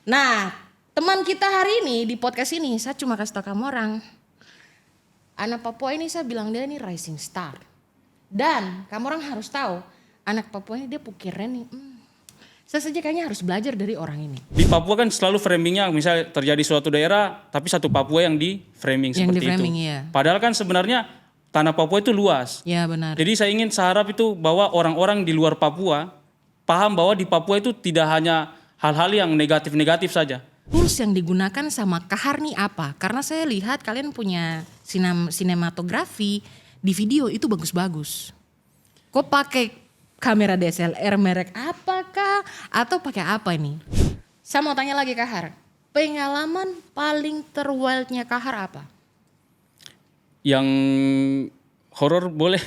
Nah, teman kita hari ini di podcast ini saya cuma kasih tau kamu orang. Anak Papua ini saya bilang dia ini rising star. Dan kamu orang harus tahu, anak Papua ini dia pukirnya nih. Saya saja kayaknya harus belajar dari orang ini. Di Papua kan selalu framingnya misalnya terjadi suatu daerah tapi satu Papua yang di framing Yang seperti di framing, itu. iya. Padahal kan sebenarnya tanah Papua itu luas. Ya benar. Jadi saya ingin seharap itu bahwa orang-orang di luar Papua paham bahwa di Papua itu tidak hanya hal-hal yang negatif-negatif saja. Tools yang digunakan sama Kahar nih apa? Karena saya lihat kalian punya sinematografi di video itu bagus-bagus. Kok pakai kamera DSLR merek apakah? Atau pakai apa ini? Saya mau tanya lagi Kahar. Pengalaman paling terwildnya Kahar apa? Yang horor boleh.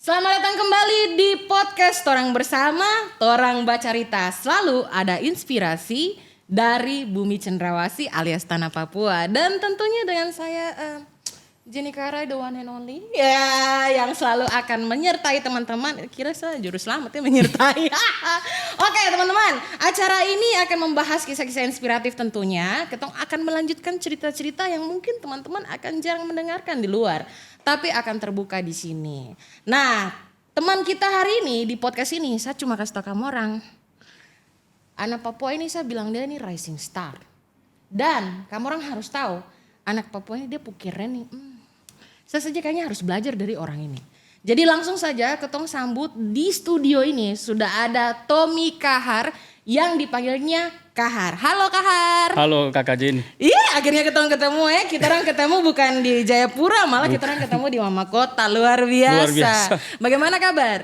Selamat datang kembali di podcast Torang Bersama, Torang Bacarita. Selalu ada inspirasi dari Bumi Cendrawasih alias Tanah Papua. Dan tentunya dengan saya Jenny Karai, the one and only. Ya, yang selalu akan menyertai teman-teman. Kira saya juru selamat ya menyertai. Oke teman-teman, acara ini akan membahas kisah-kisah inspiratif tentunya. Kita akan melanjutkan cerita-cerita yang mungkin teman-teman akan jarang mendengarkan di luar. Tapi akan terbuka di sini. Nah, teman kita hari ini di podcast ini saya cuma kasih tau kamu orang. Anak Papua ini saya bilang dia ini rising star. Dan kamu orang harus tahu, anak Papua ini dia pukirnya nih. Saya saja kayaknya harus belajar dari orang ini. Jadi langsung saja ketong sambut di studio ini sudah ada Tommy Kahar yang dipanggilnya Kahar. Halo Kahar. Halo Kakak Jenny. Iya, akhirnya ketemu ya. Kita orang ketemu bukan di Jayapura, malah kita orang ketemu di Mama Kota. Luar biasa. Luar biasa. Bagaimana kabar?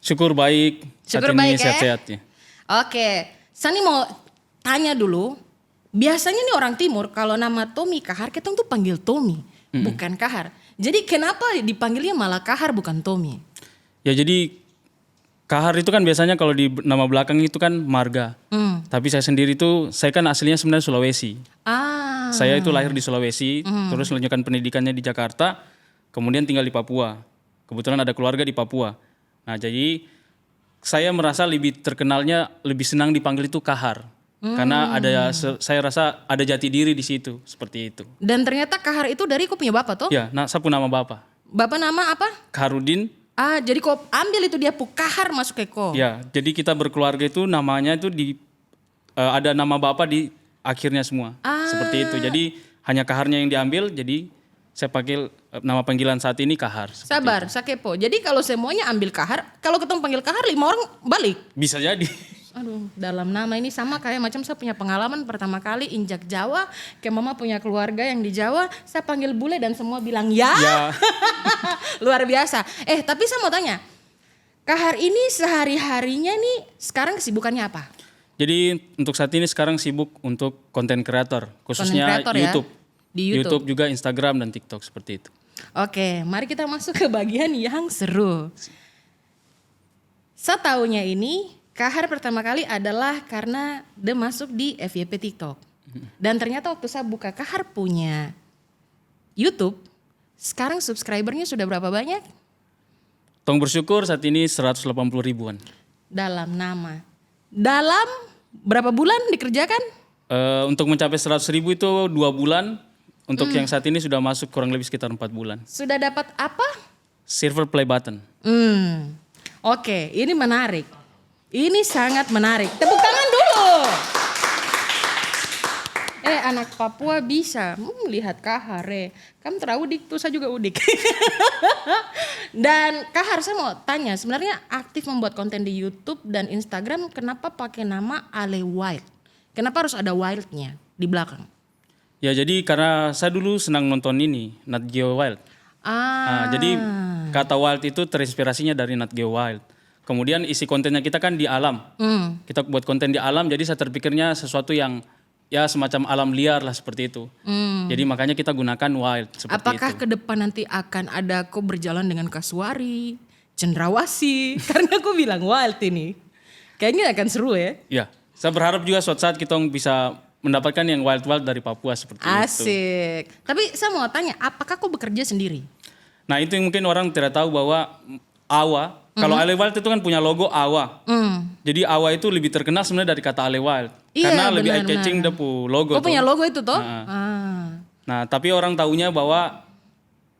Syukur baik. Syukur saat ini baik, sehat-sehat ya. Oke, Sani mau tanya dulu. Biasanya nih orang timur kalau nama Tommy Kahar kita tuh panggil Tommy, bukan Kahar. Jadi kenapa dipanggilnya malah Kahar bukan Tommy? Ya jadi Kahar itu kan biasanya kalau di nama belakang itu kan marga. Tapi saya sendiri itu, saya kan aslinya sebenarnya Sulawesi. Saya itu lahir di Sulawesi, terus melanjutkan pendidikannya di Jakarta, kemudian tinggal di Papua. Kebetulan ada keluarga di Papua. Nah jadi saya merasa lebih terkenalnya, lebih senang dipanggil itu Kahar. Karena saya rasa ada jati diri di situ, seperti itu. Dan ternyata Kahar itu dari kau punya bapak toh? Ya, nah saya pun nama bapak. Bapak nama apa? Kaharudin. Jadi kau ambil itu dia Kahar masuk ke kau. Ya, jadi kita berkeluarga itu namanya itu ada nama bapak di akhirnya semua. Seperti itu. Jadi hanya Kaharnya yang diambil, jadi saya panggil nama panggilan saat ini Kahar. Sabar, saya kepo. Jadi kalau semuanya ambil Kahar, kalau ketemu panggil Kahar 5 orang balik. Bisa jadi. Aduh, dalam nama ini sama kayak macam saya punya pengalaman pertama kali injak Jawa, kayak mama punya keluarga yang di Jawa, saya panggil bule dan semua bilang ya. Luar biasa. Tapi saya mau tanya, Kahar ini sehari-harinya nih sekarang kesibukannya apa? Jadi untuk saat ini sekarang sibuk untuk konten kreator, khususnya Content creator ya? YouTube. Di YouTube. juga Instagram dan TikTok seperti itu. Oke, mari kita masuk ke bagian yang seru. Saya taunya ini Kahar pertama kali adalah karena dia masuk di FYP TikTok. Dan ternyata waktu saya buka Kahar punya YouTube, sekarang subscribernya sudah berapa banyak? Tong bersyukur saat ini 180 ribuan. Dalam nama. Dalam berapa bulan dikerjakan? Untuk mencapai 100 ribu itu 2 bulan. Untuk yang saat ini sudah masuk kurang lebih sekitar 4 bulan. Sudah dapat apa? Silver play button. Oke, ini menarik. Ini sangat menarik. Tepuk tangan dulu. Anak Papua bisa lihat Kahar. Kamu terawudik tuh, saya juga udik. Dan Kahar saya mau tanya, sebenarnya aktif membuat konten di YouTube dan Instagram, kenapa pakai nama Ale Wild? Kenapa harus ada wildnya di belakang? Ya jadi karena saya dulu senang nonton ini, Nat Geo Wild. Jadi kata wild itu terinspirasinya dari Nat Geo Wild. Kemudian isi kontennya kita kan di alam. Kita buat konten di alam, jadi saya terpikirnya sesuatu yang ya semacam alam liar lah seperti itu. Jadi makanya kita gunakan wild seperti Apakah itu. ke depan nanti akan ada kok berjalan dengan kasuari, cendrawasih? Karena aku bilang wild ini. Kayaknya akan seru ya. Ya, saya berharap juga suatu saat kita bisa mendapatkan yang wild dari Papua seperti itu. Asik. Tapi saya mau tanya, apakah kau bekerja sendiri? Nah itu yang mungkin orang tidak tahu bahwa AWA, kalau Ale Wild itu kan punya logo AWA. Jadi AWA itu lebih terkenal sebenarnya dari kata Ale Wild. Iya, karena lebih benar, eye-catching dia logo. Kau punya logo itu toh? Nah tapi orang taunya bahwa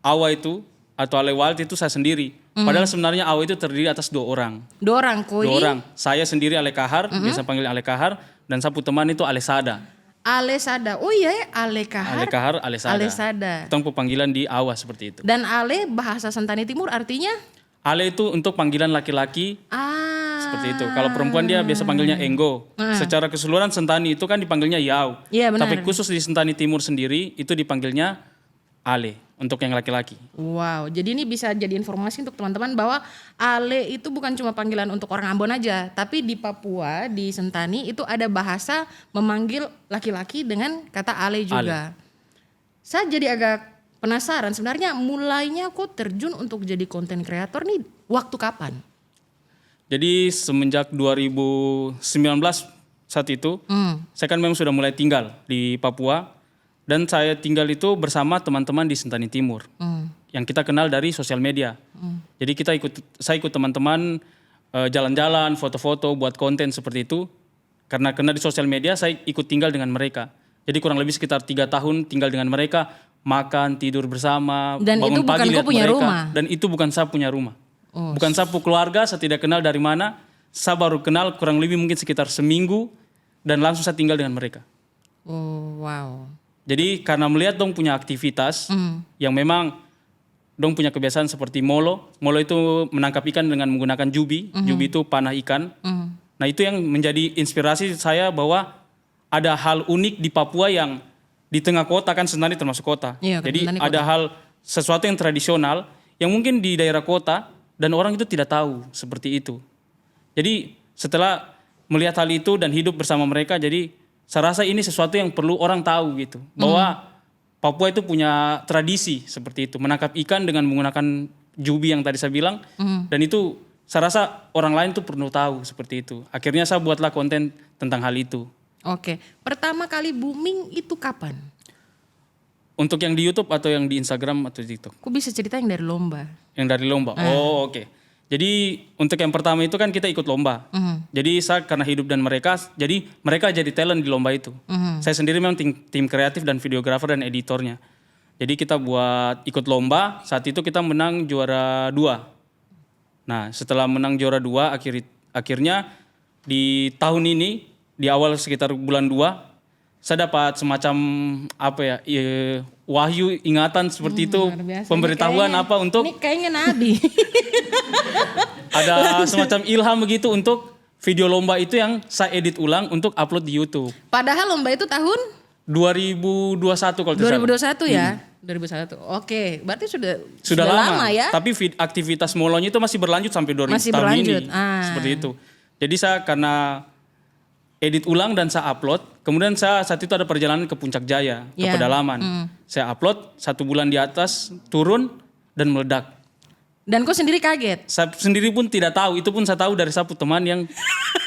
AWA itu atau Ale Wild itu saya sendiri. Padahal sebenarnya AWA itu terdiri atas 2 orang. 2 orang koi. 2 orang. Saya sendiri Ale Kahar, biasa panggil Ale Kahar. Dan sapu teman itu Ale Sada. Ale Sada. Oh iya ya, Ale Kahar. Ale Kahar, Ale Sada. Ale Sada. Itu panggilan di AWA seperti itu. Dan Ale bahasa Sentani Timur artinya? Ale itu untuk panggilan laki-laki. Seperti itu. Kalau perempuan dia biasa panggilnya Enggo. Secara keseluruhan Sentani itu kan dipanggilnya Yau. Iya benar. Tapi khusus di Sentani Timur sendiri itu dipanggilnya Ale untuk yang laki-laki. Wow, jadi ini bisa jadi informasi untuk teman-teman bahwa Ale itu bukan cuma panggilan untuk orang Ambon aja, tapi di Papua, di Sentani itu ada bahasa memanggil laki-laki dengan kata Ale juga. Saya jadi agak penasaran sebenarnya mulainya kok terjun untuk jadi konten kreator nih waktu kapan? Jadi semenjak 2019 saat itu, saya kan memang sudah mulai tinggal di Papua. Dan saya tinggal itu bersama teman-teman di Sentani Timur. Yang kita kenal dari sosial media. Jadi saya ikut teman-teman jalan-jalan, foto-foto, buat konten seperti itu. Karena di sosial media saya ikut tinggal dengan mereka. Jadi kurang lebih sekitar 3 tahun tinggal dengan mereka. Makan, tidur bersama, dan bangun itu pagi bukan lihat kau punya mereka. rumah? Dan itu bukan saya punya rumah. Bukan saya punya keluarga, saya tidak kenal dari mana. Saya baru kenal kurang lebih mungkin sekitar seminggu. Dan langsung saya tinggal dengan mereka. Oh wow. Jadi karena melihat dong punya aktivitas yang memang dong punya kebiasaan seperti molo. Molo itu menangkap ikan dengan menggunakan jubi. Jubi itu panah ikan. Nah itu yang menjadi inspirasi saya bahwa ada hal unik di Papua yang di tengah kota kan Sentani termasuk kota. Iya, jadi Sentani ada kota. hal sesuatu yang tradisional yang mungkin di daerah kota dan orang itu tidak tahu seperti itu. Jadi setelah melihat hal itu dan hidup bersama mereka jadi saya rasa ini sesuatu yang perlu orang tahu gitu. Bahwa Papua itu punya tradisi seperti itu. Menangkap ikan dengan menggunakan jubi yang tadi saya bilang. Dan itu saya rasa orang lain tuh perlu tahu seperti itu. Akhirnya saya buatlah konten tentang hal itu. Oke, pertama kali booming itu kapan? Untuk yang di YouTube atau yang di Instagram atau di TikTok? Kok bisa cerita yang dari lomba? Yang dari lomba? Oh oke. Jadi untuk yang pertama itu kan kita ikut lomba. Jadi saya karena hidup dan mereka, jadi mereka jadi talent di lomba itu. Saya sendiri memang tim kreatif dan videografer dan editornya. Jadi kita buat ikut lomba, saat itu kita menang juara 2. Nah setelah menang juara 2 akhirnya di tahun ini, di awal sekitar bulan 2, saya dapat semacam wahyu ingatan seperti itu. Pemberitahuan Ini apa untuk... Ini kayaknya nabi. Ada semacam ilham begitu untuk video lomba itu yang saya edit ulang untuk upload di YouTube. Padahal lomba itu tahun 2021 kalau tidak salah. 2021 ya. 2021. Oke, berarti Sudah lama ya. Tapi aktivitas molonya itu masih berlanjut sampai 2000 Masih tahun berlanjut. ini. Seperti itu. Jadi saya karena edit ulang dan saya upload. Kemudian saya saat itu ada perjalanan ke Puncak Jaya, ke pedalaman. Saya upload 1 bulan di atas, turun dan meledak. Dan kau sendiri kaget? Saya sendiri pun tidak tahu, itu pun saya tahu dari sapu teman yang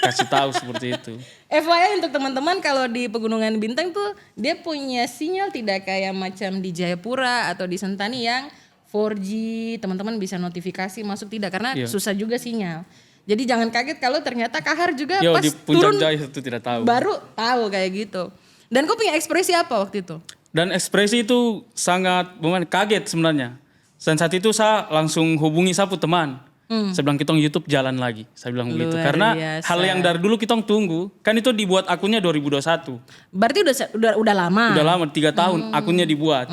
kasih tahu seperti itu. FYI untuk teman-teman kalau di Pegunungan Bintang tuh dia punya sinyal tidak kayak macam di Jayapura atau di Sentani yang 4G, teman-teman bisa notifikasi masuk tidak karena susah juga sinyal. Jadi jangan kaget kalau ternyata Kahar juga pas di Puncak turun Jaya itu tidak tahu. baru tahu kayak gitu. Dan kau punya ekspresi apa waktu itu? Dan ekspresi itu sangat kaget sebenarnya. Dan saat itu saya langsung hubungi sapu teman. Saya bilang kita YouTube jalan lagi. Saya bilang begitu. Luar Karena biasa. hal yang dari dulu kita tunggu. Kan itu dibuat akunnya 2021. Berarti udah lama. Udah lama 3 tahun akunnya dibuat.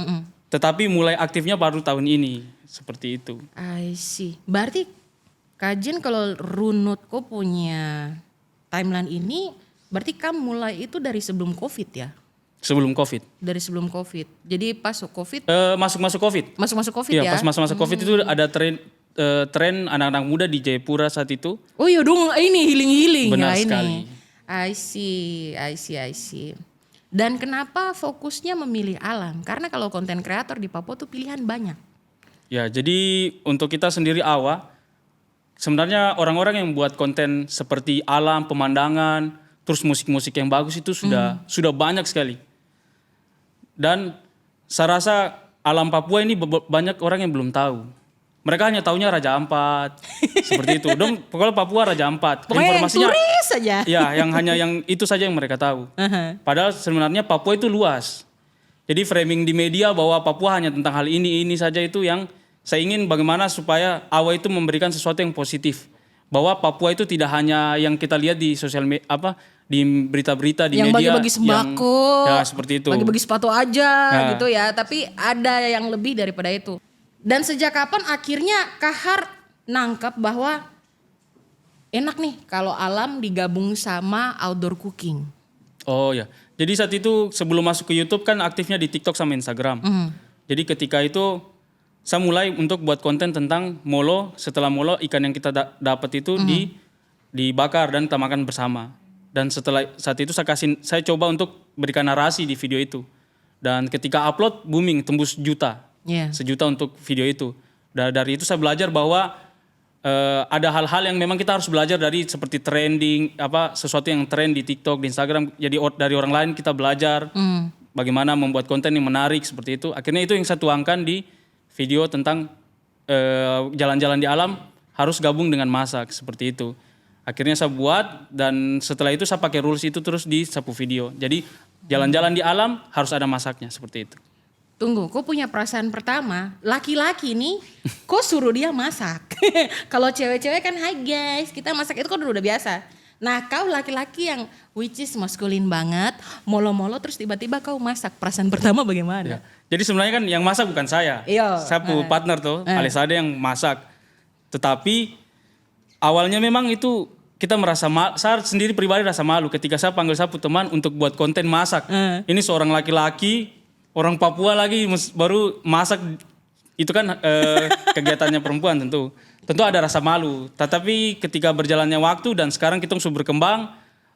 Tetapi mulai aktifnya baru tahun ini. Seperti itu. I see. Berarti kajian kalau runut kok punya timeline ini berarti kamu mulai itu dari sebelum COVID ya? Sebelum COVID. Dari sebelum COVID. Jadi pas COVID. Masuk-masuk COVID. Masuk-masuk COVID Iya, ya? pas masuk-masuk COVID itu ada tren anak-anak muda di Jayapura saat itu. Oh iya dong ini healing-healing Benar ya sekali. ini. I see. Dan kenapa fokusnya memilih alam? Karena kalau konten kreator di Papua tuh pilihan banyak. Ya, jadi untuk kita sendiri sebenarnya orang-orang yang buat konten seperti alam, pemandangan, terus musik-musik yang bagus itu sudah banyak sekali. Dan saya rasa alam Papua ini banyak orang yang belum tahu. Mereka hanya taunya Raja Ampat, seperti itu. Dong, pokoknya Papua Raja Ampat. Pokoknya yang turis saja. Ya, yang itu saja yang mereka tahu. Padahal sebenarnya Papua itu luas. Jadi framing di media bahwa Papua hanya tentang hal ini saja itu yang saya ingin bagaimana supaya AWA itu memberikan sesuatu yang positif. Bahwa Papua itu tidak hanya yang kita lihat di sosial media, di berita-berita di yang media. Yang bagi-bagi sembako. Ya, seperti itu. Bagi-bagi sepatu aja gitu ya. Tapi ada yang lebih daripada itu. Dan sejak kapan akhirnya Kahar nangkep bahwa enak nih kalau alam digabung sama outdoor cooking? Oh ya, jadi saat itu sebelum masuk ke YouTube kan aktifnya di TikTok sama Instagram. Jadi ketika itu saya mulai untuk buat konten tentang molo. Setelah molo ikan yang kita dapat itu dibakar dan kita makan bersama. Dan setelah saat itu saya coba untuk berikan narasi di video itu. Dan ketika upload booming tembus juta. Sejuta untuk video itu. Dari itu saya belajar bahwa ada hal-hal yang memang kita harus belajar dari seperti trending, sesuatu yang trend di TikTok, di Instagram. Jadi dari orang lain kita belajar bagaimana membuat konten yang menarik seperti itu. Akhirnya itu yang saya tuangkan di video tentang jalan-jalan di alam harus gabung dengan masak seperti itu. Akhirnya saya buat dan setelah itu saya pakai rules itu terus di sapu video. Jadi jalan-jalan di alam harus ada masaknya seperti itu. Tunggu, kok punya perasaan pertama, laki-laki nih, kok suruh dia masak? Kalau cewek-cewek kan, hai guys, kita masak itu kan udah biasa. Nah kau laki-laki yang which is maskulin banget, molo-molo terus tiba-tiba kau masak, perasaan pertama bagaimana? Ya. Jadi sebenarnya kan yang masak bukan saya. Saya punya partner tuh, Alisade yang masak. Tetapi awalnya memang itu kita merasa saya sendiri pribadi rasa malu ketika saya panggil saya teman untuk buat konten masak. Ini seorang laki-laki, orang Papua lagi baru masak, itu kan kegiatannya perempuan tentu ada rasa malu. Tetapi ketika berjalannya waktu dan sekarang kita sudah berkembang,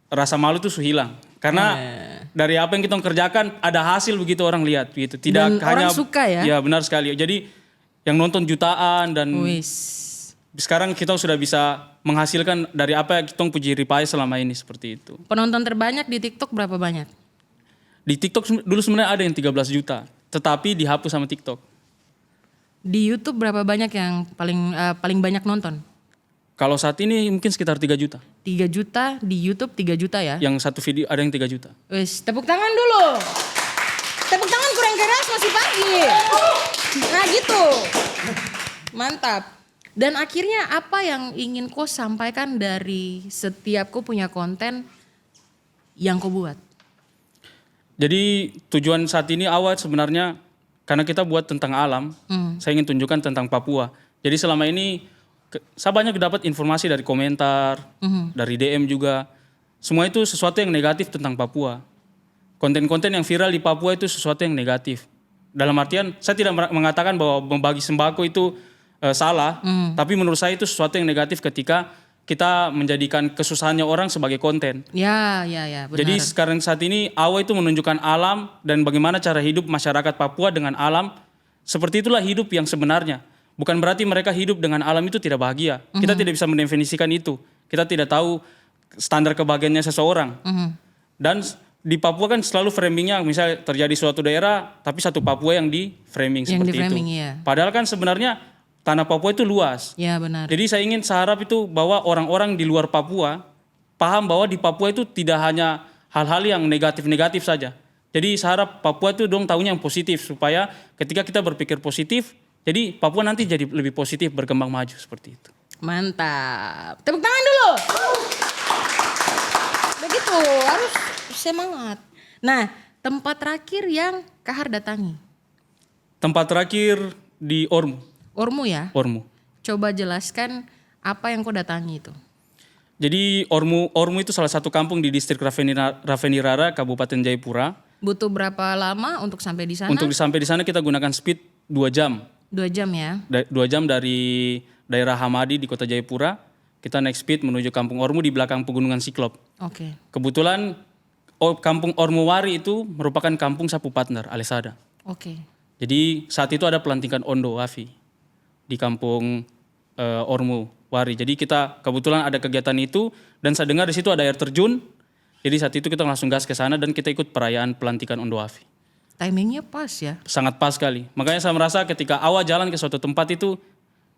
rasa malu itu sudah hilang. Karena dari apa yang kita kerjakan ada hasil begitu orang lihat gitu. Tidak dan hanya orang suka ya. Ya benar sekali. Jadi yang nonton jutaan dan sekarang kita sudah bisa menghasilkan dari apa yang kita puji ripai selama ini seperti itu. Penonton terbanyak di TikTok berapa banyak? Di TikTok dulu sebenarnya ada yang 13 juta, tetapi dihapus sama TikTok. Di YouTube berapa banyak yang paling banyak nonton? Kalau saat ini mungkin sekitar 3 juta. 3 juta di YouTube 3 juta ya? Yang satu video ada yang 3 juta. Wes, tepuk tangan dulu. Tepuk tangan kurang keras masih pagi. Nah gitu. Mantap. Dan akhirnya apa yang ingin kau sampaikan dari setiap kau punya konten yang kau buat? Jadi tujuan saat ini awal sebenarnya karena kita buat tentang alam, saya ingin tunjukkan tentang Papua. Jadi selama ini saya banyak dapat informasi dari komentar, dari DM juga. Semua itu sesuatu yang negatif tentang Papua. Konten-konten yang viral di Papua itu sesuatu yang negatif. Dalam artian saya tidak mengatakan bahwa membagi sembako itu salah, tapi menurut saya itu sesuatu yang negatif ketika kita menjadikan kesusahannya orang sebagai konten. Ya, benar. Jadi sekarang saat ini AWA itu menunjukkan alam dan bagaimana cara hidup masyarakat Papua dengan alam. Seperti itulah hidup yang sebenarnya. Bukan berarti mereka hidup dengan alam itu tidak bahagia. Kita tidak bisa mendefinisikan itu. Kita tidak tahu standar kebahagiaannya seseorang. Dan di Papua kan selalu framingnya misalnya terjadi suatu daerah tapi satu Papua yang di framing yang seperti di framing, itu. Iya. Padahal kan sebenarnya tanah Papua itu luas. Ya benar. Jadi saya harap itu bahwa orang-orang di luar Papua paham bahwa di Papua itu tidak hanya hal-hal yang negatif-negatif saja. Jadi saya harap Papua itu dong tahunya yang positif supaya ketika kita berpikir positif, jadi Papua nanti jadi lebih positif berkembang maju seperti itu. Mantap. Tepuk tangan dulu. Begitu, harus semangat. Nah, tempat terakhir yang Kahar datangi? Tempat terakhir di Ormu. Ormu ya? Ormu. Coba jelaskan apa yang kau datangi itu. Jadi Ormu itu salah satu kampung di distrik Ravenirara, Kabupaten Jayapura. Butuh berapa lama untuk sampai di sana? Untuk sampai di sana kita gunakan speed 2 jam. 2 jam ya? 2 jam dari daerah Hamadi di kota Jayapura. Kita naik speed menuju kampung Ormu di belakang pegunungan Siklop. Oke. Kebetulan kampung Ormowari itu merupakan kampung sapu partner Alesada. Oke. Jadi saat itu ada pelantikan Ondo Wafi di kampung Ormowari. Jadi kita kebetulan ada kegiatan itu dan saya dengar di situ ada air terjun. Jadi saat itu kita langsung gas ke sana dan kita ikut perayaan pelantikan Ondo Wafi. Timingnya pas ya. Sangat pas sekali. Makanya saya merasa ketika Awa jalan ke suatu tempat itu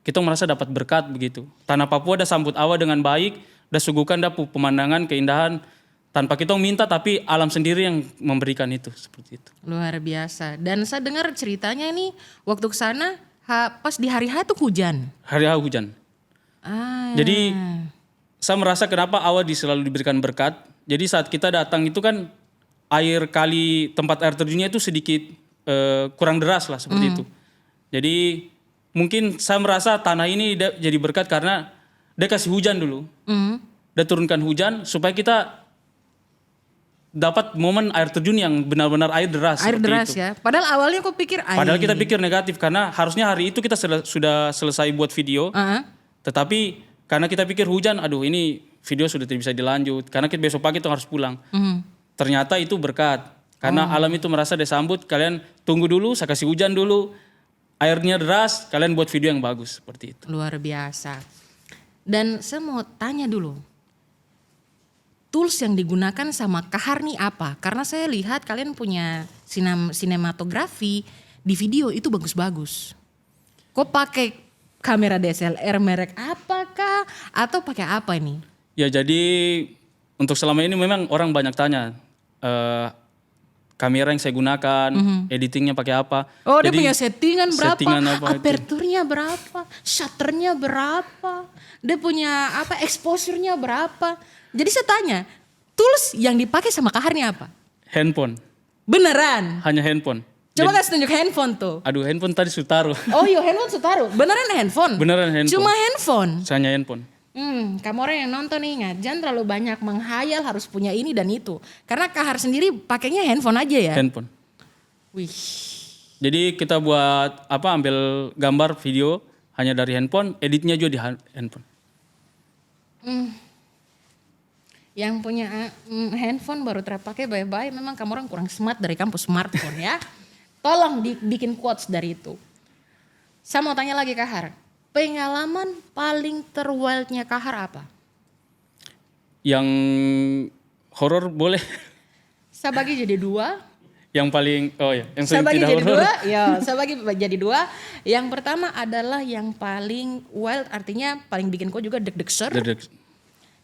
kita merasa dapat berkat begitu. Tanah Papua dah sambut Awa dengan baik, dah suguhkan dah pemandangan, keindahan tanpa kita minta tapi alam sendiri yang memberikan itu seperti itu. Luar biasa. Dan saya dengar ceritanya ini waktu ke sana pas di hari H itu hujan. Hari hujan. Jadi saya merasa kenapa Awa selalu diberikan berkat. Jadi saat kita datang itu kan air kali tempat air terjunnya itu sedikit kurang deras lah seperti itu. Jadi mungkin saya merasa tanah ini jadi berkat karena dia kasih hujan dulu. Dia turunkan hujan supaya kita dapat momen air terjun yang benar-benar air deras. Air deras itu. ya. Padahal awalnya kok pikir air. Padahal kita pikir negatif karena harusnya hari itu kita sudah selesai buat video. Tetapi karena kita pikir hujan, aduh ini video sudah tidak bisa dilanjut. Karena kita besok pagi tuh harus pulang. Ternyata itu berkat. Karena alam itu merasa disambut, kalian tunggu dulu, saya kasih hujan dulu. Airnya deras, kalian buat video yang bagus seperti itu. Luar biasa. Dan saya mau tanya dulu. Tools yang digunakan sama Kahar nih apa? Karena saya lihat kalian punya sinematografi di video itu bagus-bagus. Kok pakai kamera DSLR merek apakah? Atau pakai apa ini? Ya jadi untuk selama ini memang orang banyak tanya kamera yang saya gunakan, editingnya pakai apa. Oh jadi, dia punya settingan berapa, aperturnya itu? berapa, shutternya berapa, dia punya apa, exposure-nya berapa. Jadi saya tanya, tools yang dipakai sama Kaharnya apa? Handphone. Beneran? Hanya handphone. Coba kasih tunjuk handphone tuh. Aduh handphone tadi Sutaro. Oh iya handphone Sutaro. Beneran handphone? Beneran handphone. Cuma handphone? Hanya handphone. Kamu orang yang nonton ingat, jangan terlalu banyak menghayal harus punya ini dan itu. Karena Kahar sendiri pakainya handphone aja ya? Handphone. Wih. Jadi kita buat ambil gambar video hanya dari handphone, editnya juga di handphone. Yang punya handphone baru terpakai bye-bye, memang kamu orang kurang smart dari kampus smartphone ya. Tolong dibikin quotes dari itu. Saya mau tanya lagi Kahar, pengalaman paling terwildnya Kahar apa? Yang horor boleh. Saya bagi jadi dua. Yang paling, yang saya bagi tidak jadi horor. dua, ya saya bagi jadi dua. Yang pertama adalah yang paling wild, artinya paling bikin kau juga deg-degser.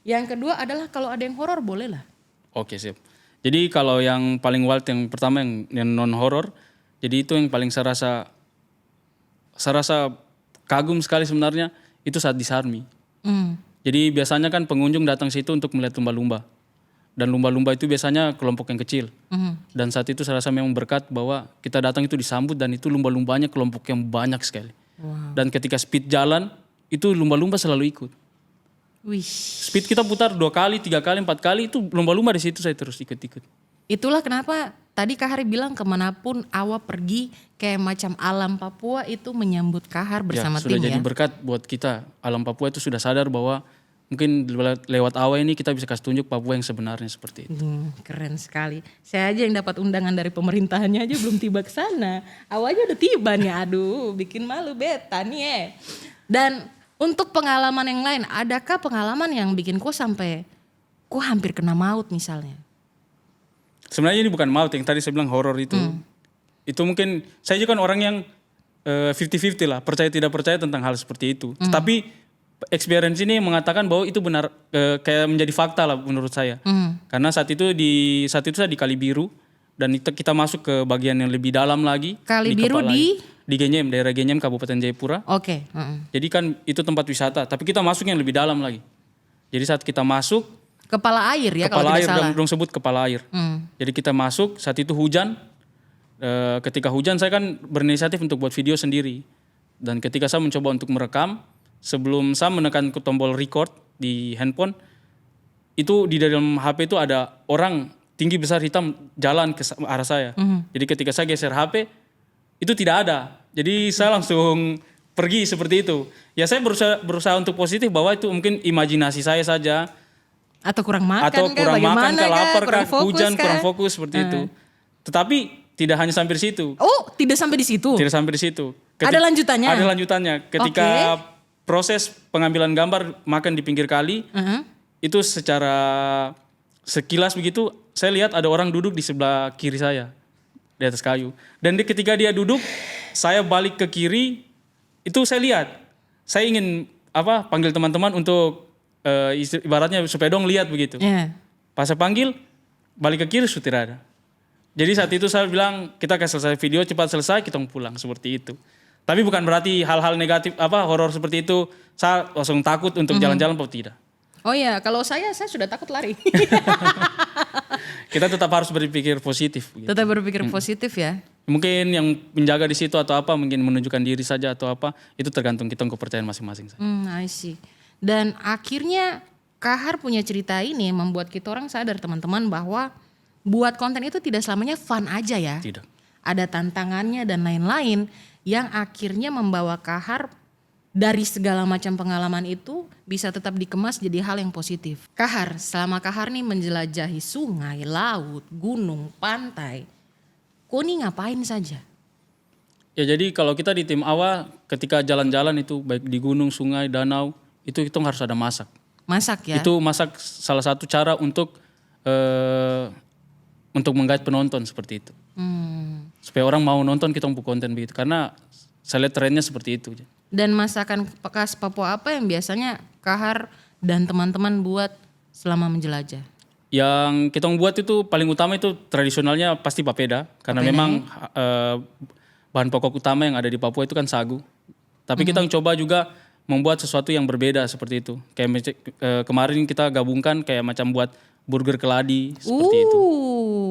Yang kedua adalah kalau ada yang horor boleh lah. Oke siap. Jadi kalau yang paling wild yang pertama yang non horor, jadi itu yang paling saya rasa kagum sekali sebenarnya itu saat di Sarmi. Jadi biasanya kan pengunjung datang situ untuk melihat lumba-lumba. Dan lumba-lumba itu biasanya kelompok yang kecil. Dan saat itu saya rasa memang berkat bahwa kita datang itu disambut dan itu lumba-lumbanya kelompok yang banyak sekali. Wow. Dan ketika speed jalan itu lumba-lumba selalu ikut. Wih. Speed kita putar 2 kali, 3 kali, 4 kali itu lumba-lumba di situ saya terus ikut-ikut. Itulah kenapa tadi Kahar bilang kemanapun Awa pergi kayak macam alam Papua itu menyambut Kahar bersama tim ya. Sudah jadi berkat buat kita. Alam Papua itu sudah sadar bahwa mungkin lewat Awa ini kita bisa kasih tunjuk Papua yang sebenarnya seperti itu. Keren sekali. Saya aja yang dapat undangan dari pemerintahannya aja belum tiba ke sana. Awa aja udah tiba nih, aduh bikin malu beta nih ya. Dan untuk pengalaman yang lain, adakah pengalaman yang bikin kau sampai kau hampir kena maut misalnya? Sebenarnya ini bukan maut yang tadi saya bilang horor itu. Itu mungkin saya juga kan orang yang 50-50 lah, percaya tidak percaya tentang hal seperti itu. Tapi experience ini mengatakan bahwa itu benar kayak menjadi fakta lah menurut saya. Karena saat itu saya di Kali Biru dan kita masuk ke bagian yang lebih dalam lagi. Kali Biru di Genyem, daerah Genyem, Kabupaten Jayapura. Oke. Jadi kan itu tempat wisata, tapi kita masuk yang lebih dalam lagi. Jadi saat kita masuk, kepala air ya kalau tidak salah. Dong sebut kepala air. Jadi kita masuk, saat itu hujan. Ketika hujan saya kan berinisiatif untuk buat video sendiri. Dan ketika saya mencoba untuk merekam, sebelum saya menekan tombol record di handphone, itu di dalam HP itu ada orang tinggi besar hitam jalan ke arah saya. Jadi ketika saya geser HP, itu tidak ada. Jadi saya langsung pergi seperti itu. Ya saya berusaha untuk positif bahwa itu mungkin imajinasi saya saja. Atau kurang makan atau kurang makan, lapar, hujan, kurang fokus seperti itu. Tetapi tidak hanya sampai di situ. Oh, tidak sampai di situ. Tidak sampai di situ. Ada lanjutannya. Ada lanjutannya. Ketika proses pengambilan gambar makan di pinggir kali, itu secara sekilas begitu, saya lihat ada orang duduk di sebelah kiri saya di atas kayu. Dan ketika dia duduk, saya balik ke kiri, itu saya lihat. Saya ingin panggil teman-teman untuk ibaratnya supaya dong lihat begitu. Yeah. Pas saya panggil, balik ke kiri sudah tidak ada. Jadi saat itu saya bilang kita akan selesai video, cepat selesai, kita pulang seperti itu. Tapi bukan berarti hal-hal negatif horor seperti itu saya langsung takut untuk jalan-jalan atau tidak. Oh ya, kalau saya sudah takut lari. Kita tetap harus berpikir positif. Gitu. Tetap berpikir positif ya. Mungkin yang menjaga di situ atau apa, mungkin menunjukkan diri saja atau apa, itu tergantung kita kepercayaan masing-masing. I see. Dan akhirnya Kahar punya cerita ini membuat kita orang sadar teman-teman bahwa buat konten itu tidak selamanya fun aja ya. Tidak. Ada tantangannya dan lain-lain yang akhirnya membawa Kahar dari segala macam pengalaman itu bisa tetap dikemas jadi hal yang positif. Kahar, selama Kahar nih menjelajahi sungai, laut, gunung, pantai, kau nih ngapain saja? Ya jadi kalau kita di tim AWA ketika jalan-jalan itu baik di gunung, sungai, danau, itu kita harus ada masak. Masak ya? Itu masak salah satu cara untuk menggait penonton seperti itu. Supaya orang mau nonton kita untuk konten begitu. Karena saya lihat trennya seperti itu. Dan masakan khas Papua apa yang biasanya Kahar dan teman-teman buat selama menjelajah? Yang kita buat itu paling utama itu tradisionalnya pasti papeda. Karena memang bahan pokok utama yang ada di Papua itu kan sagu. Tapi kita coba juga membuat sesuatu yang berbeda seperti itu. Kayak kemarin kita gabungkan kayak macam buat burger keladi seperti itu.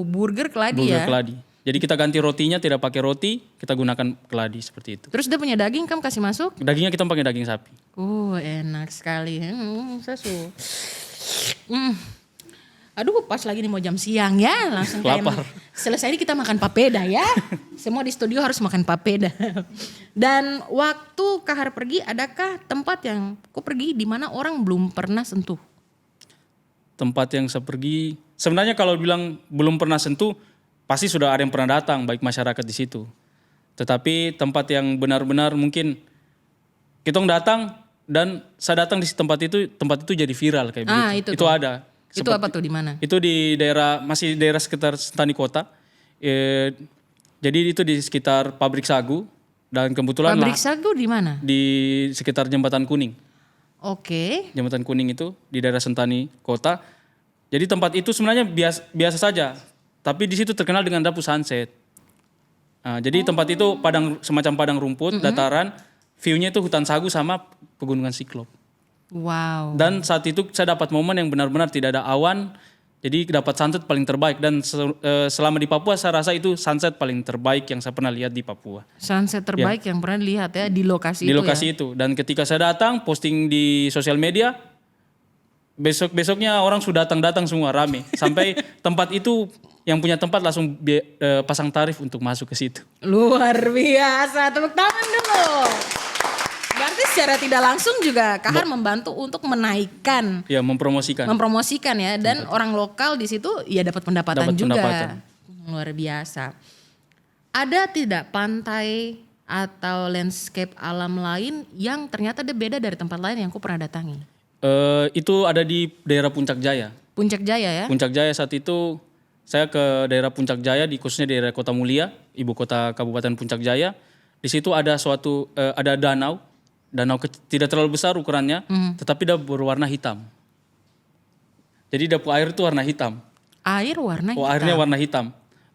Burger keladi burger ya? Keladi. Jadi kita ganti rotinya, tidak pakai roti, kita gunakan keladi seperti itu. Terus dia punya daging kamu kasih masuk? Dagingnya kita pakai daging sapi. Enak sekali. Aduh pas lagi nih mau jam siang ya. Langsung lapar. Selesai ini kita makan papeda ya. Semua di studio harus makan papeda. Dan waktu Kahar pergi, adakah tempat yang kau pergi di mana orang belum pernah sentuh? Tempat yang saya pergi, sebenarnya kalau bilang belum pernah sentuh, pasti sudah ada yang pernah datang, baik masyarakat di situ. Tetapi tempat yang benar-benar mungkin kita datang dan saya datang di tempat itu jadi viral kayak begitu. Itu ada. Itu apa tuh di mana? Itu di masih daerah sekitar Sentani Kota. Jadi itu di sekitar pabrik sagu dan kebetulan pabrik sagu di mana? Di sekitar Jembatan Kuning. Oke. Jembatan Kuning itu di daerah Sentani Kota. Jadi tempat itu sebenarnya biasa saja. Tapi di situ terkenal dengan dapur sunset. Jadi tempat itu semacam padang rumput, dataran, view-nya itu hutan sagu sama pegunungan Siklop. Wow. Dan saat itu saya dapat momen yang benar-benar tidak ada awan, jadi dapat sunset paling terbaik. Dan selama di Papua saya rasa itu sunset paling terbaik yang saya pernah lihat di Papua. Sunset terbaik yang pernah dilihat ya di lokasi itu. Di lokasi itu. Dan ketika saya datang, posting di sosial media, besoknya orang sudah datang semua rame. Sampai tempat itu yang punya tempat langsung pasang tarif untuk masuk ke situ. Luar biasa, tepuk tangan dulu. Berarti secara tidak langsung juga Kahar membantu untuk menaikkan. Ya, mempromosikan ya. Dan orang lokal di situ ya dapat pendapatan juga. Luar biasa. Ada tidak pantai atau landscape alam lain yang ternyata beda dari tempat lain yang aku pernah datangi? Itu ada di daerah Puncak Jaya. Puncak Jaya ya? Puncak Jaya saat itu saya ke daerah Puncak Jaya, khususnya daerah Kota Mulia, ibu kota Kabupaten Puncak Jaya. Di situ ada ada danau tidak terlalu besar ukurannya, tetapi dia berwarna hitam. Jadi dapur air itu warna hitam. Air warna hitam? Airnya warna hitam.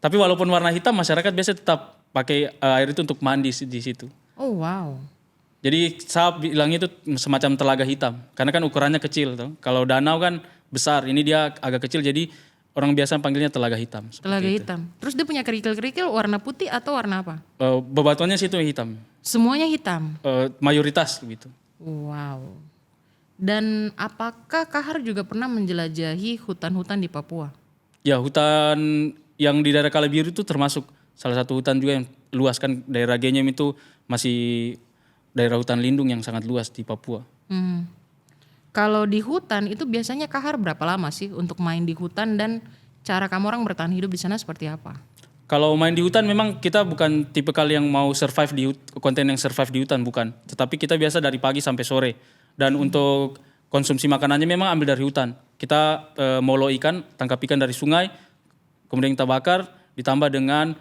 Tapi walaupun warna hitam, masyarakat biasa tetap pakai air itu untuk mandi di situ. Oh wow. Jadi saya bilangnya itu semacam telaga hitam, karena kan ukurannya kecil. Kalau danau kan besar, ini dia agak kecil, jadi orang biasa panggilnya telaga hitam. Telaga hitam. Terus dia punya kerikil-kerikil warna putih atau warna apa? Bebatuannya sih itu hitam. Semuanya hitam? Mayoritas gitu. Wow. Dan apakah Kahar juga pernah menjelajahi hutan-hutan di Papua? Ya, hutan yang di daerah Kalabiru itu termasuk salah satu hutan juga yang luas, kan daerah Genyem itu masih daerah hutan lindung yang sangat luas di Papua. Kalau di hutan itu biasanya kahar berapa lama sih untuk main di hutan dan cara kamu orang bertahan hidup di sana seperti apa? Kalau main di hutan memang kita bukan tipe kali yang mau survive konten yang survive di hutan, bukan. Tetapi kita biasa dari pagi sampai sore. Dan untuk konsumsi makanannya memang ambil dari hutan. Kita molo ikan, tangkap ikan dari sungai, kemudian kita bakar, ditambah dengan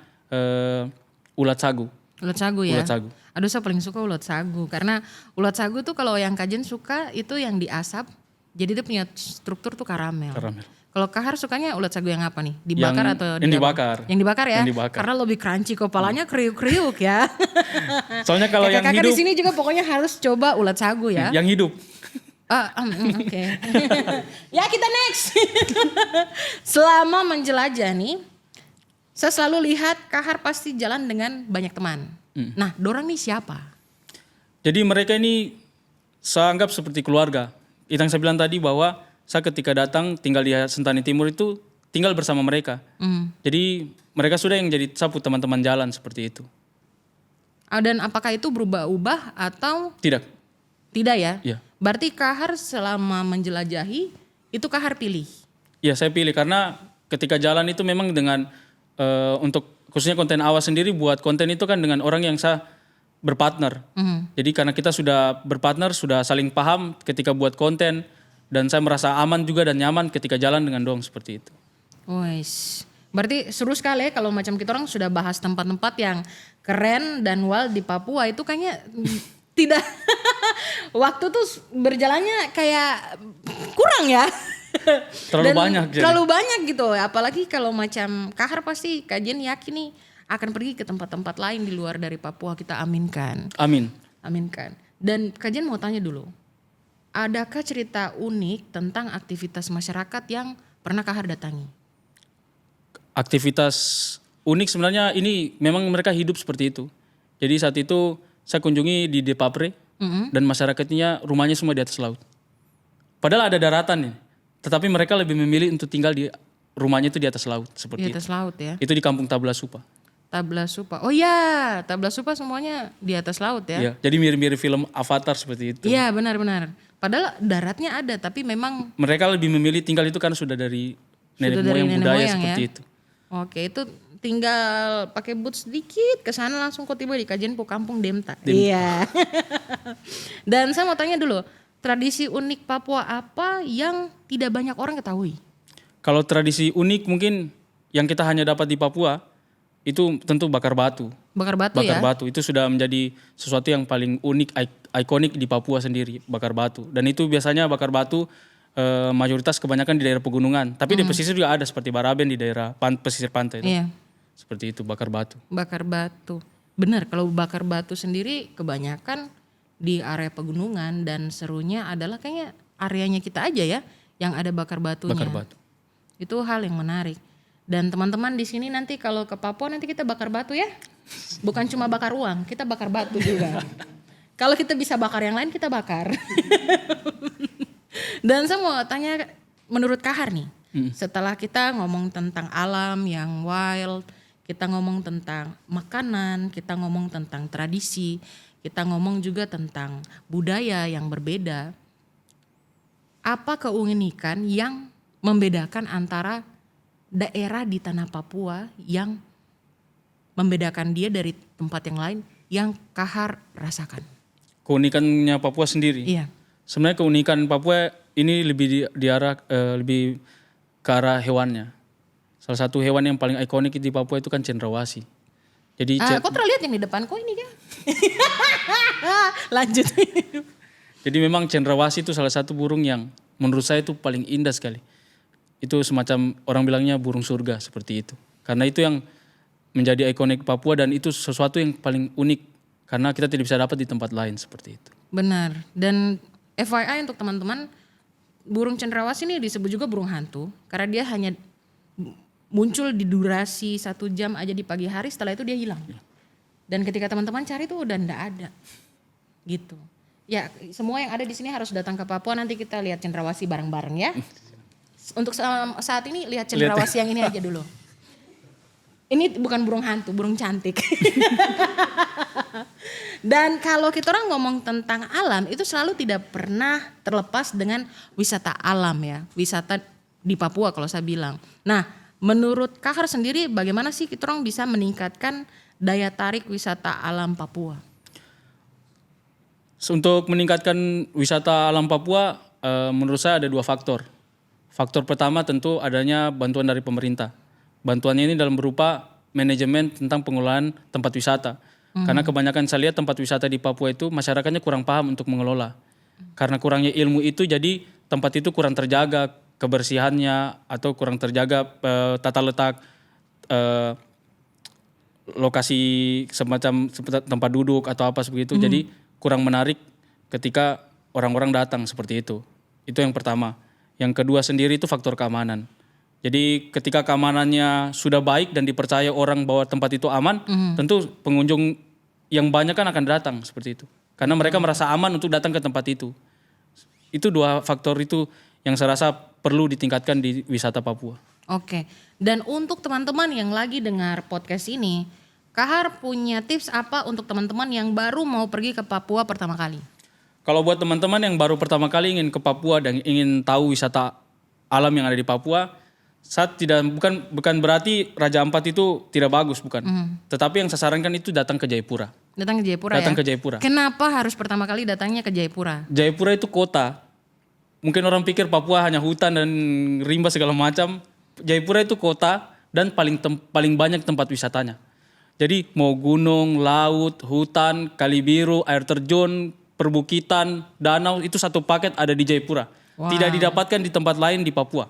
ulat sagu. Ulat sagu ya? Ulat sagu. Aduh saya paling suka ulat sagu. Karena ulat sagu tuh kalau yang Kajen suka itu yang diasap. Jadi dia punya struktur tuh karamel. Kalau Kahar sukanya ulat sagu yang apa nih? Dibakar atau yang dibakar? Yang dibakar ya? Yang dibakar. Karena lebih crunchy, kepalanya kriuk-kriuk ya. Soalnya kalau yang hidup. Kakak di sini juga pokoknya harus coba ulat sagu ya. Yang hidup. Oke. Ya kita next. Selama menjelajah nih, saya selalu lihat Kahar pasti jalan dengan banyak teman. Nah, dorang nih siapa? Jadi mereka ini saya anggap seperti keluarga. Itu yang saya bilang tadi bahwa saya ketika datang tinggal di Sentani Timur itu tinggal bersama mereka. Jadi mereka sudah yang jadi sapu teman-teman jalan seperti itu. Dan apakah itu berubah-ubah atau? Tidak. Tidak ya? Iya. Berarti Kahar selama menjelajahi itu Kahar pilih? Iya saya pilih karena ketika jalan itu memang dengan untuk khususnya konten awas sendiri buat konten itu kan dengan orang yang saya berpartner. Jadi karena kita sudah berpartner, sudah saling paham ketika buat konten dan saya merasa aman juga dan nyaman ketika jalan dengan dong seperti itu. Wes, berarti seru sekali ya kalau macam kita orang sudah bahas tempat-tempat yang keren dan wild di Papua itu kayaknya tidak waktu tuh berjalannya kayak kurang ya. Terlalu banyak gitu. Apalagi kalau macam Kahar pasti Kajen yakin nih akan pergi ke tempat-tempat lain di luar dari Papua, kita aminkan. Aminkan. Dan Kajen mau tanya dulu. Adakah cerita unik tentang aktivitas masyarakat yang pernah Kahar datangi? Aktivitas unik sebenarnya ini memang mereka hidup seperti itu. Jadi saat itu saya kunjungi di Depapre dan masyarakatnya rumahnya semua di atas laut. Padahal ada daratan nih. Tetapi mereka lebih memilih untuk tinggal di rumahnya itu di atas laut seperti itu. Di atas laut ya. Itu di Kampung Tablasupa. Tablasupa. Oh iya, Tablasupa semuanya di atas laut ya. Iya, jadi mirip-mirip film Avatar seperti itu. Iya, benar-benar. Padahal daratnya ada tapi memang mereka lebih memilih tinggal itu karena sudah dari nenek moyang budaya seperti itu. Oke, itu tinggal pakai boot sedikit ke sana langsung kok tiba di Kajenpo Kampung Demta. Iya. Dan saya mau tanya dulu, tradisi unik Papua apa yang tidak banyak orang ketahui? Kalau tradisi unik mungkin yang kita hanya dapat di Papua itu tentu bakar batu. Bakar batu ya? Bakar batu itu sudah menjadi sesuatu yang paling unik, ikonik di Papua sendiri, bakar batu. Dan itu biasanya bakar batu mayoritas kebanyakan di daerah pegunungan. Tapi di pesisir juga ada seperti Baraben di daerah pesisir pantai itu. Iya. Seperti itu bakar batu. Bakar batu. Benar, kalau bakar batu sendiri kebanyakan di area pegunungan dan serunya adalah kayaknya areanya kita aja ya yang ada bakar batunya. Bakar batu. Itu hal yang menarik. Dan teman-teman di sini nanti kalau ke Papua nanti kita bakar batu ya. Bukan cuma bakar uang, kita bakar batu juga. Kalau kita bisa bakar yang lain kita bakar. Dan saya mau tanya menurut Kahar nih. Setelah kita ngomong tentang alam yang wild, kita ngomong tentang makanan, kita ngomong tentang tradisi, kita ngomong juga tentang budaya yang berbeda. Apa keunikan yang membedakan antara daerah di tanah Papua yang membedakan dia dari tempat yang lain yang Kahar rasakan? Keunikannya Papua sendiri? Iya. Sebenarnya keunikan Papua ini lebih lebih ke arah hewannya. Salah satu hewan yang paling ikonik di Papua itu kan cendrawasih. Jadi kau pernah lihat yang di depan kau ini kan? Lanjut. Jadi memang cendrawasih itu salah satu burung yang menurut saya itu paling indah sekali. Itu semacam orang bilangnya burung surga seperti itu. Karena itu yang menjadi ikonik Papua dan itu sesuatu yang paling unik karena kita tidak bisa dapat di tempat lain seperti itu. Benar. Dan FYI untuk teman-teman, burung cendrawasih ini disebut juga burung hantu karena dia hanya muncul di durasi 1 jam aja di pagi hari, setelah itu dia hilang. Dan ketika teman-teman cari tuh udah ndak ada. Gitu. Ya, semua yang ada di sini harus datang ke Papua, nanti kita lihat cendrawasih bareng-bareng ya. Untuk saat ini lihat cendrawasih yang ini aja dulu. Ini bukan burung hantu, burung cantik. Dan kalau kita orang ngomong tentang alam itu selalu tidak pernah terlepas dengan wisata alam ya. Wisata di Papua kalau saya bilang. Nah, menurut Kahar sendiri bagaimana sih kita orang bisa meningkatkan daya tarik wisata alam Papua? Untuk meningkatkan wisata alam Papua, menurut saya ada 2 faktor. Faktor pertama tentu adanya bantuan dari pemerintah. Bantuannya ini dalam berupa manajemen tentang pengelolaan tempat wisata. Karena kebanyakan saya lihat tempat wisata di Papua itu masyarakatnya kurang paham untuk mengelola. Karena kurangnya ilmu itu jadi tempat itu kurang terjaga kebersihannya atau kurang terjaga tata letak lokasi semacam tempat duduk atau apa begitu. Jadi kurang menarik ketika orang-orang datang seperti itu. Itu yang pertama. Yang kedua sendiri itu faktor keamanan. Jadi ketika keamanannya sudah baik dan dipercaya orang bahwa tempat itu aman, tentu pengunjung yang banyak kan akan datang seperti itu. Karena mereka merasa aman untuk datang ke tempat itu. Itu 2 faktor itu yang saya rasa perlu ditingkatkan di wisata Papua. Oke. Dan untuk teman-teman yang lagi dengar podcast ini, Kahar punya tips apa untuk teman-teman yang baru mau pergi ke Papua pertama kali? Kalau buat teman-teman yang baru pertama kali ingin ke Papua dan ingin tahu wisata alam yang ada di Papua, bukan berarti Raja Ampat itu tidak bagus, bukan. Tetapi yang saya sarankan itu datang ke Jayapura. Datang ke Jayapura Datang ya? ke Jayapura. Kenapa harus pertama kali datangnya ke Jayapura? Jayapura itu kota. Mungkin orang pikir Papua hanya hutan dan rimba segala macam. Jayapura itu kota dan paling banyak tempat wisatanya. Jadi mau gunung, laut, hutan, kali biru, air terjun, perbukitan, danau itu satu paket ada di Jayapura. Wow. Tidak didapatkan di tempat lain di Papua.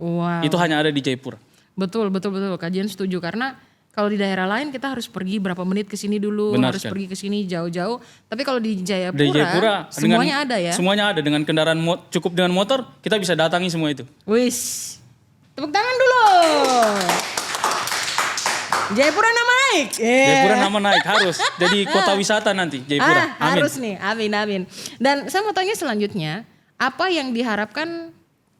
Wow. Itu hanya ada di Jayapura. Betul. Kajian setuju karena kalau di daerah lain kita harus pergi berapa menit ke sini dulu, Benar harus sekali. pergi ke sini jauh-jauh. Tapi kalau di Jayapura semuanya ada ya. Semuanya ada dengan kendaraan cukup dengan motor kita bisa datangi semua itu. Wis. Tepuk tangan dulu. Jayapura nama naik. Jayapura nama naik harus jadi kota wisata nanti Jayapura. Amin. Harus nih, amin. Dan saya mau tanya selanjutnya, apa yang diharapkan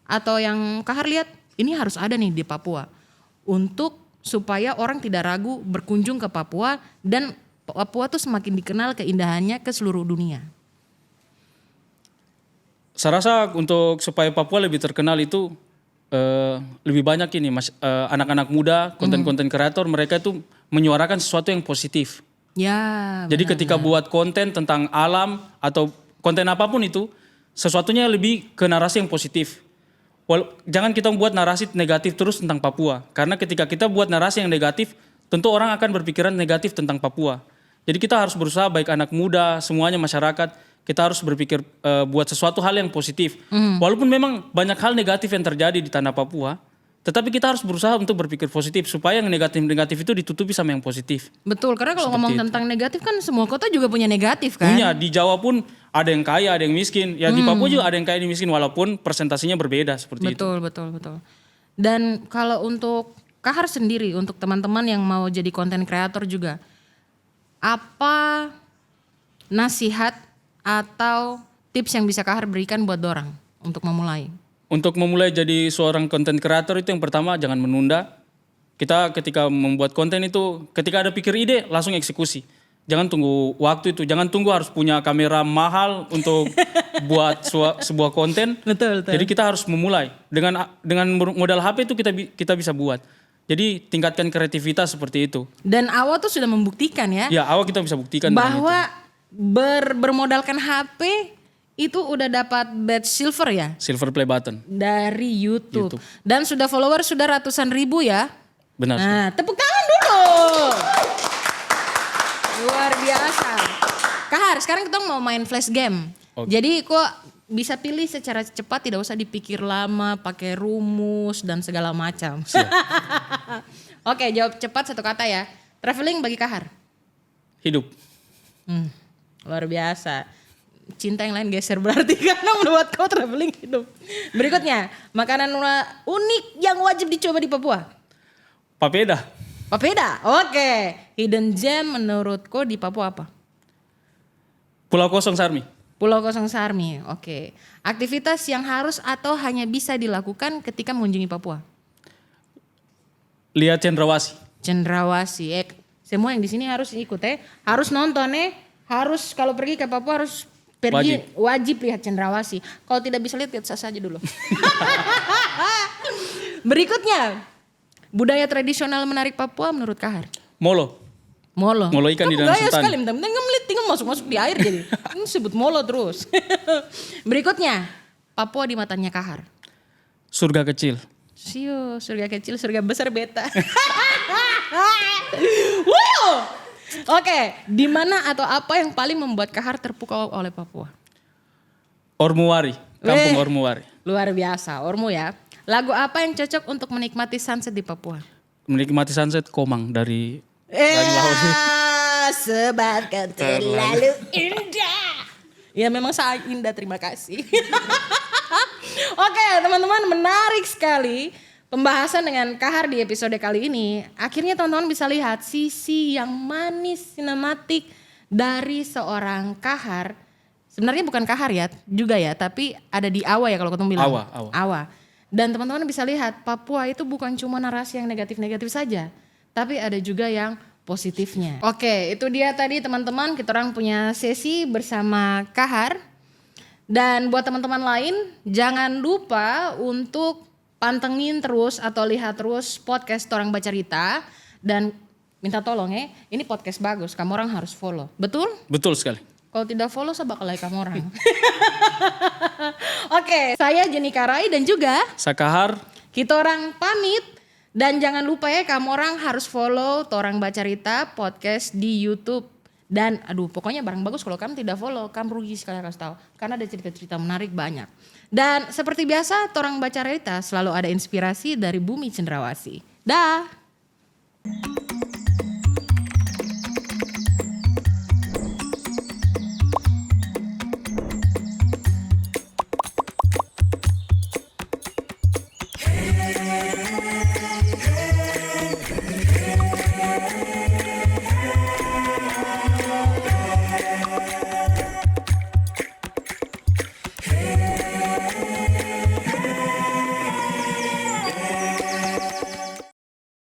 atau yang Kahar lihat ini harus ada nih di Papua untuk supaya orang tidak ragu berkunjung ke Papua dan Papua tuh semakin dikenal keindahannya ke seluruh dunia. Saya rasa untuk supaya Papua lebih terkenal itu lebih banyak ini anak-anak muda, konten-konten kreator mereka itu menyuarakan sesuatu yang positif. Ya. Jadi ketika buat konten tentang alam atau konten apapun itu, sesuatunya lebih ke narasi yang positif. Jangan kita buat narasi negatif terus tentang Papua. Karena ketika kita buat narasi yang negatif, tentu orang akan berpikiran negatif tentang Papua. Jadi kita harus berusaha baik anak muda, semuanya masyarakat, kita harus berpikir buat sesuatu hal yang positif. Walaupun memang banyak hal negatif yang terjadi di tanah Papua, tetapi kita harus berusaha untuk berpikir positif supaya yang negatif-negatif itu ditutupi sama yang positif. Betul, karena kalau ngomong tentang negatif kan semua kota juga punya negatif kan? Punya, di Jawa pun ada yang kaya, ada yang miskin. Ya di Papua juga ada yang kaya, ada yang miskin walaupun presentasinya berbeda seperti itu. Betul. Dan kalau untuk Kahar sendiri, untuk teman-teman yang mau jadi konten kreator juga, apa nasihat atau tips yang bisa Kahar berikan buat dorang untuk memulai? Untuk memulai jadi seorang konten kreator itu yang pertama jangan menunda. Kita ketika membuat konten itu ketika ada pikir ide langsung eksekusi. Jangan tunggu waktu itu, jangan tunggu harus punya kamera mahal untuk buat sebuah konten. Betul. Jadi kita harus memulai dengan modal HP itu kita bisa buat. Jadi tingkatkan kreativitas seperti itu. Dan Awa tuh sudah membuktikan ya. Ya, awal kita bisa buktikan bahwa bermodalkan HP itu udah dapat badge silver ya silver play button dari YouTube. Dan sudah follower sudah ratusan ribu ya. Benar. Nah, tepuk tangan dulu. Luar biasa. Kahar, sekarang kita mau main flash game. Okay. Jadi kok bisa pilih secara cepat, tidak usah dipikir lama, pakai rumus dan segala macam. Oke, jawab cepat satu kata ya. Traveling bagi Kahar. Hidup. Luar biasa. Cinta yang lain geser berarti karena membuat kau traveling hidup. Berikutnya, makanan unik yang wajib dicoba di Papua. Papeda. Papeda, oke. Hidden gem menurutku di Papua apa? Pulau Kosong Sarmi. Pulau Kosong Sarmi, oke. Aktivitas yang harus atau hanya bisa dilakukan ketika mengunjungi Papua? Lihat cendrawasih. Cendrawasih, Semua yang di sini harus ikut harus nonton harus kalau pergi ke Papua harus pergi wajib lihat cendrawasih. Kalau tidak bisa lihat sah saja dulu. Berikutnya, budaya tradisional menarik Papua menurut Kahar. Molo ikan di Danau Sentani. Gaya sekali, mentang-mentang tinggal masuk di air jadi. Ini sebut molo terus. Berikutnya, Papua di matanya Kahar. Surga kecil. Sio, surga kecil, surga besar beta. Wow. Oke, di mana atau apa yang paling membuat Kahar terpukau oleh Papua? Ormuwari, kampung Ormuwari. Luar biasa, Ormu ya. Lagu apa yang cocok untuk menikmati sunset di Papua? Menikmati sunset Komang dari laut. Sebab kau terlalu indah. Ya memang sangat indah, terima kasih. Oke teman-teman, menarik sekali pembahasan dengan Kahar di episode kali ini. Akhirnya teman-teman bisa lihat sisi yang manis sinematik dari seorang Kahar. Sebenarnya bukan Kahar ya juga ya, tapi ada di Awa ya kalau ketemu bilang. Awa. Dan teman-teman bisa lihat Papua itu bukan cuma narasi yang negatif-negatif saja, tapi ada juga yang positifnya. Oke, itu dia tadi teman-teman, kita orang punya sesi bersama Kahar. Dan buat teman-teman lain, jangan lupa untuk pantengin terus atau lihat terus podcast Torang Bacarita. Dan minta tolong ini podcast bagus, kamu orang harus follow. Betul? Betul sekali. Kalau tidak follow saya bakal like kamu orang. Oke, saya Jenny Karai dan juga saya Kahar. Kita orang pamit. Dan jangan lupa kamu orang harus follow Torang Bacarita podcast di YouTube. Dan pokoknya barang bagus kalau kamu tidak follow, kamu rugi sekali harus tahu. Karena ada cerita-cerita menarik banyak. Dan seperti biasa, Torang Bacarita selalu ada inspirasi dari bumi cendrawasih. Dah.